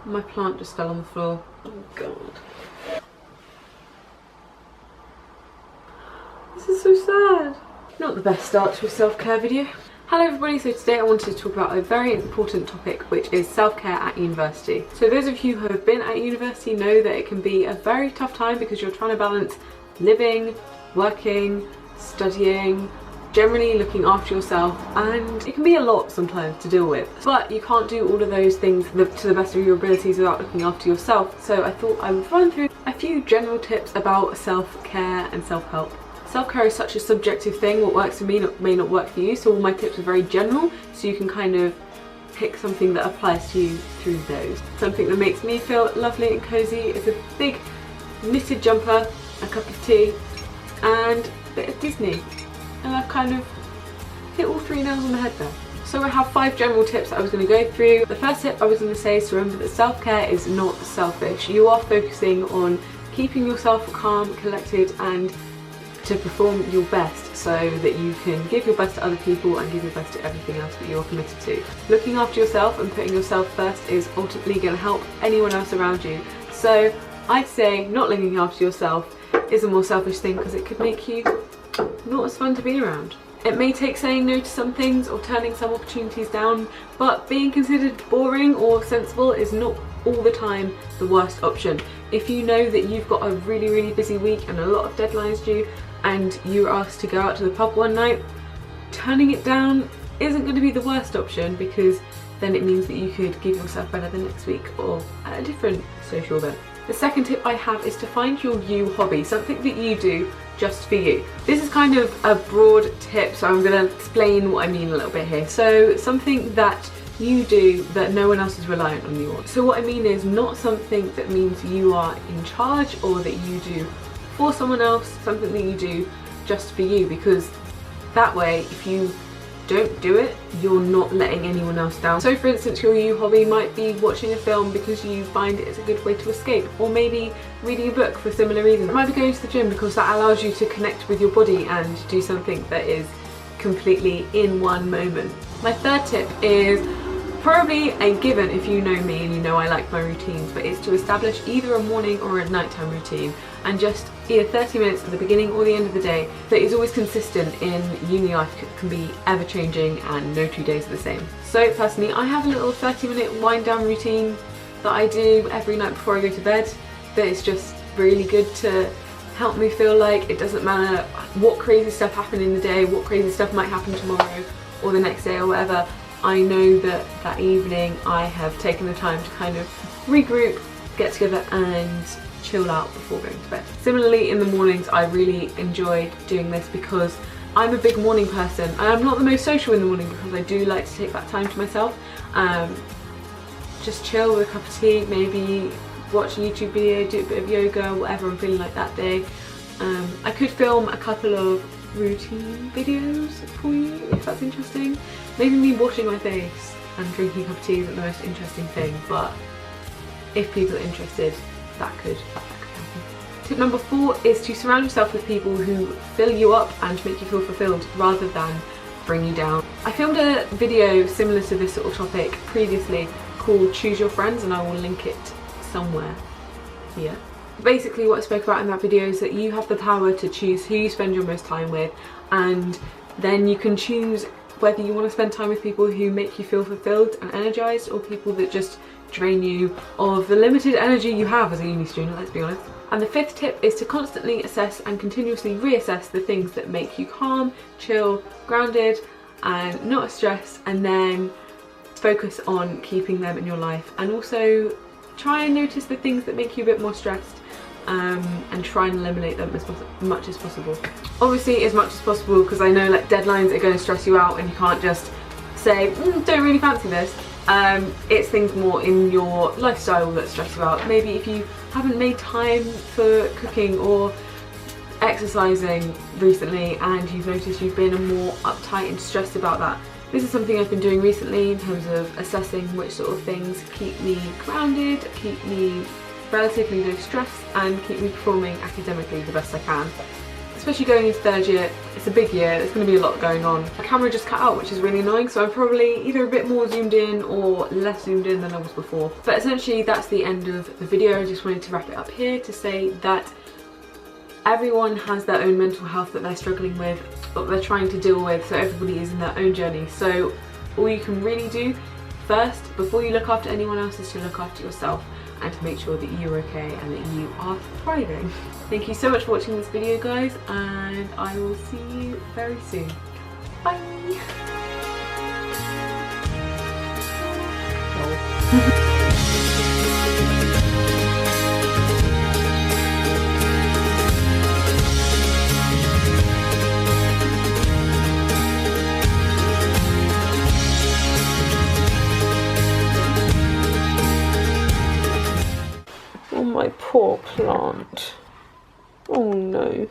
My plant just fell on the floor. Oh god. This is so sad. Not the best start to a self-care video. Hello everybody, so today I wanted to talk about a very important topic, which is self-care at university. So those of you who have been at university know that it can be a very tough time because you're trying to balance living, working, studying, generally looking after yourself, and it can be a lot sometimes to deal with. But you can't do all of those things to the best of your abilities without looking after yourself. So I thought I would run through a few general tips about self-care and self-help. Self-care is such a subjective thing. What works for me may not work for you, so all my tips are very general, so you can kind of pick something that applies to you through those. Something that makes me feel lovely and cozy is a big knitted jumper, a cup of tea, and a bit of Disney. And I've kind of hit all three nails on the head there. So I have 5 general tips that I was going to go through. The first tip I was going to say is to remember that self-care is not selfish. You are focusing on keeping yourself calm, collected, and to perform your best so that you can give your best to other people and give your best to everything else that you're committed to. Looking after yourself and putting yourself first is ultimately going to help anyone else around you. So I'd say not looking after yourself is a more selfish thing because it could make you not as fun to be around. It may take saying no to some things or turning some opportunities down, but being considered boring or sensible is not all the time the worst option. If you know that you've got a really busy week and a lot of deadlines due and you're asked to go out to the pub one night, turning it down isn't going to be the worst option, because then it means that you could give yourself better the next week or at a different social event. The second tip I have is to find your you hobby, something that you do just for you. This is kind of a broad tip, so I'm going to explain what I mean a little bit here. So something that you do that no one else is reliant on you on. So what I mean is not something that means you are in charge or that you do for someone else, something that you do just for you, because that way if you don't do it, you're not letting anyone else down. So for instance, your you hobby might be watching a film because you find it's a good way to escape, or maybe reading a book for similar reasons. It might be going to the gym because that allows you to connect with your body and do something that is completely in one moment. My third tip is probably a given if you know me and you know I like my routines, but it's to establish either a morning or a nighttime routine, and just either 30 minutes at the beginning or the end of the day that is always consistent. In uni life can be ever changing and no 2 days are the same. So personally, I have a little 30-minute wind down routine that I do every night before I go to bed that is just really good to help me feel like it doesn't matter what crazy stuff happened in the day, what crazy stuff might happen tomorrow or the next day or whatever. I know that that evening I have taken the time to kind of regroup, get together and chill out before going to bed. Similarly, in the mornings I really enjoy doing this because I'm a big morning person, and I'm not the most social in the morning because I do like to take that time to myself. Just chill with a cup of tea, maybe watch a YouTube video, do a bit of yoga, whatever I'm feeling like that day. I could film a couple of routine videos for you if that's interesting. Maybe me washing my face and drinking a cup of tea isn't the most interesting thing, but if people are interested, that could happen. Tip number 4 is to surround yourself with people who fill you up and make you feel fulfilled rather than bring you down. I filmed a video similar to this sort of topic previously called Choose Your Friends, and I will link it somewhere here. Basically what I spoke about in that video is that you have the power to choose who you spend your most time with, and then you can choose whether you want to spend time with people who make you feel fulfilled and energized, or people that just drain you of the limited energy you have as a uni student, let's be honest. And the 5th tip is to constantly assess and continuously reassess the things that make you calm, chill, grounded and not stressed, and then focus on keeping them in your life. And also try and notice the things that make you a bit more stressed, and try and eliminate them as much as possible. Obviously as much as possible, because I know like deadlines are going to stress you out and you can't just say don't really fancy this. It's things more in your lifestyle that stress you out. Maybe if you haven't made time for cooking or exercising recently and you've noticed you've been more uptight and stressed about that. This is something I've been doing recently in terms of assessing which sort of things keep me grounded, keep me relatively low stress and keep me performing academically the best I can. especially going into third year. It's a big year, there's going to be a lot going on. The camera just cut out, which is really annoying, so I'm probably either a bit more zoomed in or less zoomed in than I was before. But essentially that's the end of the video. I just wanted to wrap it up here to say that everyone has their own mental health that they're struggling with, what they're trying to deal with, so everybody is in their own journey. So all you can really do first, before you look after anyone else, is to look after yourself and to make sure that you're okay and that you are thriving. Thank you so much for watching this video, guys, and I will see you very soon. Bye! Oh, my poor plant. Oh no.